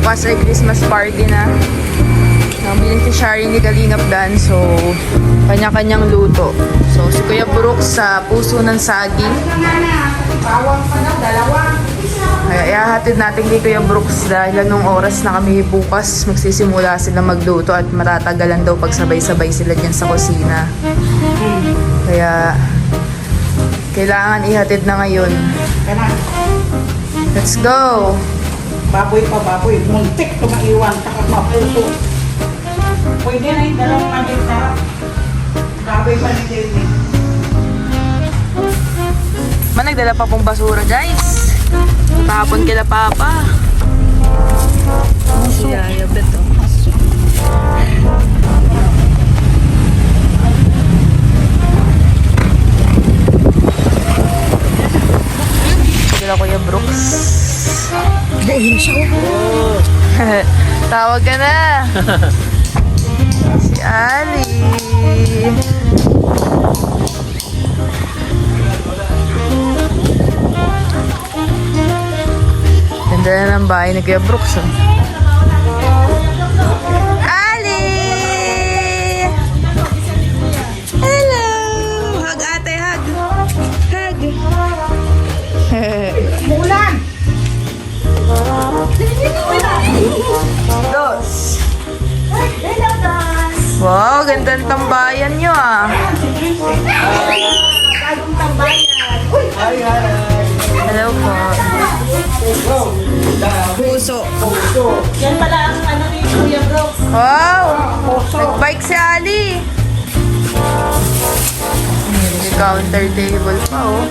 Bukas ay Christmas party na. Nabiling si Shari ni Kalingap Dan. So, kanya-kanyang luto. So, si Kuya Brooks sa puso ng saging. Bawang pa na, dalawa. Kaya ihahatid natin kay Kuya Brooks dahil anong oras na kami bukas magsisimula sila magluto at matatagalan daw pag sabay-sabay sila dyan sa kusina. Kaya, kailangan ihatid na ngayon. Kana, Let's go! baboy pa baboy. Muntik ito maiwan. Takot mapuso. Pwede na yung dalawang naging sarap. Baboy pa ni David. Nagdala pa pong basura, guys. Tapon kila Papa. Si Yaya Beto. Kila Kuya Brooks. Dahil siya. Tawag ka na. Si Ali. Ganda na ng bahay ni Kuya Brooks. Oh. Ali! Hello! Hug ate, hug. Hug. Mulan! Dos. Wow, ganda ng tambayan nyo ah. Bagong tambayan. Uy! Hello po. Puso. Yan pala ang ano ni Kuya Brooks. Wow! Nag-bike si Ali. May counter table pa oh.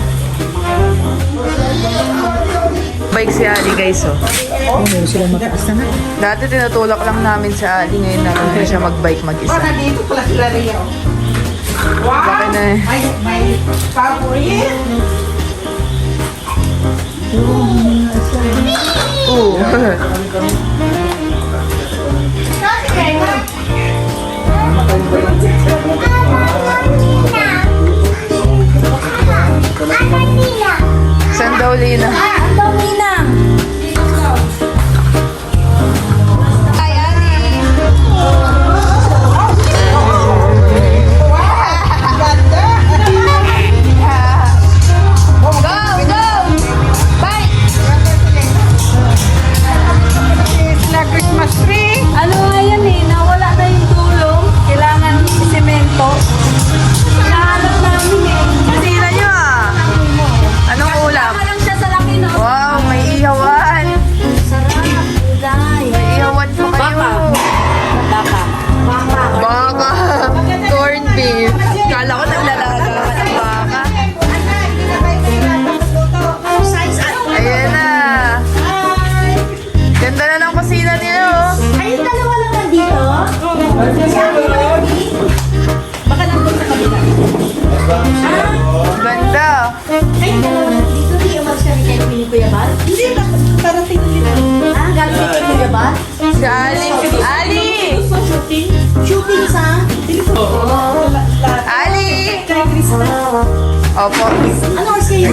Bike si Ali guys oh. Dati tinutulak lang namin si Ali. Ngayon namin na siya mag-bike mag-isa. Para dito pala sila Rio. Wow! Laki na eh. May favorite. Ooh. Saan daw, Lina? Ay, Ali. Go, go! Bye! Sila Christmas tree. Ano nga yan eh, nawala na yung tulong. Kailangan semento. Hinahanap namin eh. Sila nyo ah. Anong ulam? Tama lang siya sa laki no. Wow, may ihawan. Sarap, guys. May ihawan pa kayo. Baka. Baka. Corned beef. Kala ko naglalaga ka ng baka. Ayan na. Ganda na ng kusina nila oh. Ayun, dalawa lang nandito. Si Ate Wendy. Baka nandun sa kabila. Ganda. Ay, dalawa lang dito. Di umalis kami kay Kuya Bal. Hindi, parating na sila. Ah, galing kay Kuya Bal. Si Ali. Ali! Sa shooting. Shooting sa... Ali! Kay Krista. Opo. Ano oras kayo?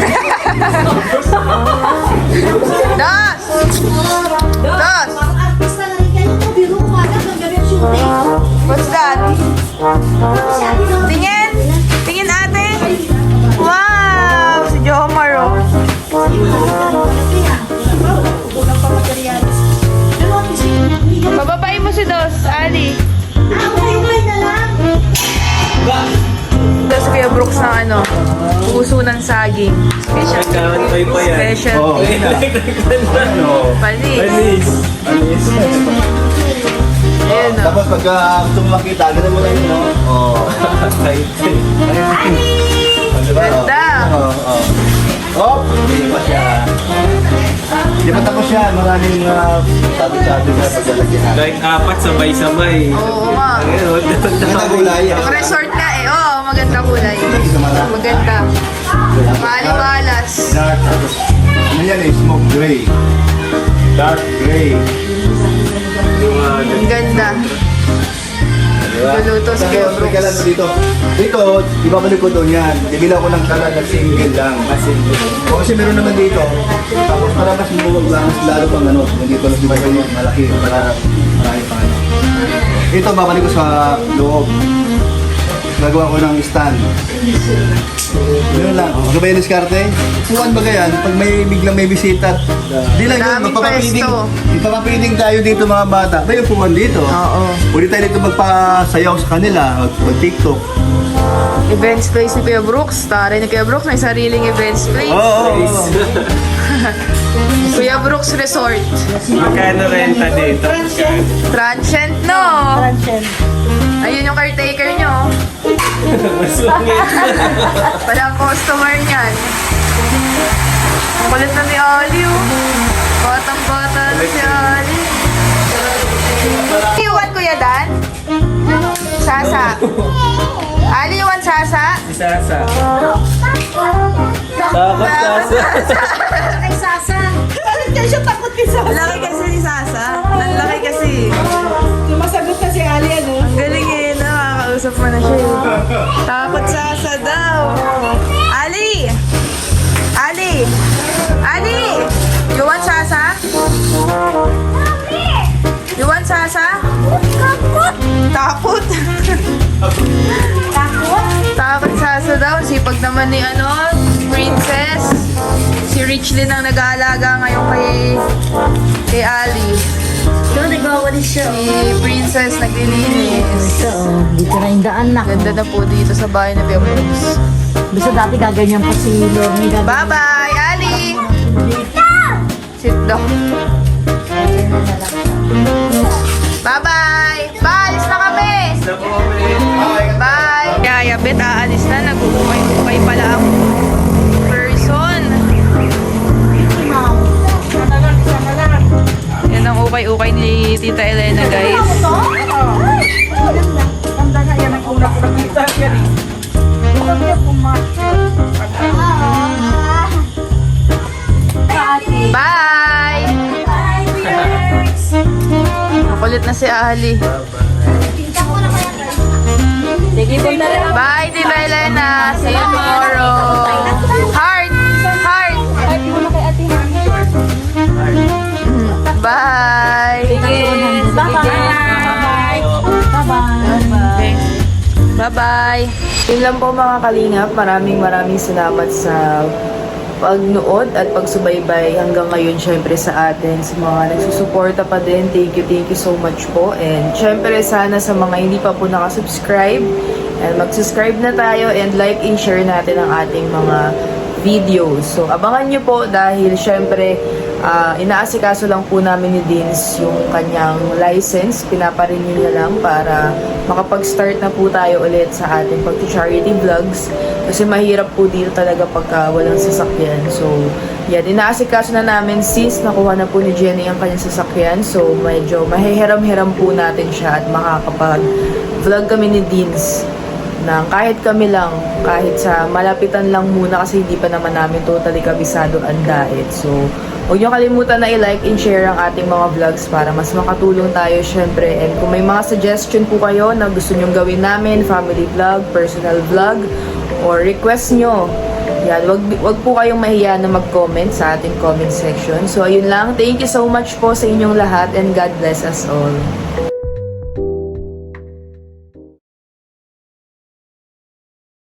Das! Das! Parang artista na rin kayo. Biro ko agad ng ganyan shooting. What's that? Si Ate no? Tingin! Tingin ate! Wow! Si Jomar oh. Kulang pa materialis. Pero at least, Bababain mo si Dos, Ali. Umay na lang. Dos Kuya Brooks ng ano, puso ng saging. Special. Nagkakantay pa yan. Special. Oo. Panis. Panis. Panis. Ayun oh. Tapos pag gusto mo makita, ganun mo lang yun, no? Oo. Diba? Ganda. Oo. Oh, hindi pa siya. Hindi pa tapos siya. Maraming sabi-sabi na paglalagyan natin. Kahit apat sabay-sabay. Oo nga. Ayun. Maganda kulay. Yung resort nga eh. Oo, maganda kulay. Maganda. Maliwalas. Dark. Tapos, ano yan eh? Smoke gray. Dark gray. Yung Ang ganda. Diba? Luluto si Kuya Tapos, may Brooks. kalan dito. Dito, ibabalik ko doon yan. Bibila ko ng kalan na single lang. O kasi meron naman dito. Tapos para mas lalo pang ano. Nandito lang diba yung malaki. Para marami pang ano. Ito, babalik ko sa loob. Gagawa ko ng stand. Yun lang. Ano ba yung diskarte? Kuwan ba yan? Pag biglang may bisita, di lang yun. Daming pwesto. Magpapapiling tayo dito mga bata. May upuan dito. Oo. Pwede tayo dito magpasayaw sa kanila, mag-TikTok. Events place ni Kuya Brooks. Tara ni Kuya Brooks, may sariling events place. Oo. Kuya Brooks Resort. Magkano renta dito? Magkano? Transient, no? Transient. Ayun yung caretaker nyo. Masungit. Walang customer niyan. Ang kulit na ni Ali, oh. Batang-bata na si Ali. Iwan Kuya Dan? Sasa. Ali, iwan Sasa? Si Sasa. Takot Sasa. Ay, Sasa. Bakit kaya siya takot ni Sasa? Ang laki kasi ni Sasa. Ang laki kasi. Sumasagot na si Ali, ano? Ang galing eh. Nakakausap mo na siya eh. Takot Sasa daw. Ali! Ali! Ali! You want Sasa? You want Sasa? Takot! Takot? Takot? Takot Sasa daw. Sipag naman ni Princess. Si Richlyn ang nag-aalaga ngayon kay Ali. Ito, nagwawalis siya. Si Princess naglilinis. Dito na yung daan na. Ganda na po dito sa bahay na Piamus. Basta dati gaganyan pa si Lorne. Bye-bye, Ali! Sit down. Bye-bye! Baalis na kami! Bye! Kaya bet, aalis na. Nag-uukay-ukay pala ang person. Yan ang ukay-ukay ni Tita Elena, guys. Tanda nga yan ang una ko nakita yan eh. Ito niya Bye! Makulit na si Ali. Sige, punta rin ako. Bye, Tita Elena. See you tomorrow. Heart! Heart! Bye! Bye-bye. Bye-bye. Bye-bye! Yun lang po mga kalingap. Maraming salamat sa pagnood at pagsubaybay hanggang ngayon syempre sa atin. Sa mga nagsusuporta pa din, thank you so much po. And syempre sana sa mga hindi pa po nakasubscribe, and mag-subscribe na tayo and like and share natin ang ating mga videos. So abangan nyo po dahil syempre inaasikaso lang po namin ni Dins yung kanyang license. Pinaparenew niya lang para makapag-start na po tayo ulit sa ating pag-charity vlogs. Kasi mahirap po dito talaga pagka walang sasakyan. So, yan. Inaasikaso na namin since nakuha na po ni Jenny ang kanyang sasakyan. So, medyo mahihiram-hiram po natin siya at makakapag-vlog kami ni Dins na kahit kami lang, kahit sa malapitan lang muna kasi hindi pa naman namin totally kabisado ang diet. So, huwag niyo kalimutan na i-like and share ang ating mga vlogs para mas makatulong tayo syempre. And kung may mga suggestion po kayo na gusto nyong gawin namin, family vlog, personal vlog, or request nyo, yan, wag po kayong mahiya na mag-comment sa ating comment section. So, ayun lang. Thank you so much po sa inyong lahat and God bless us all.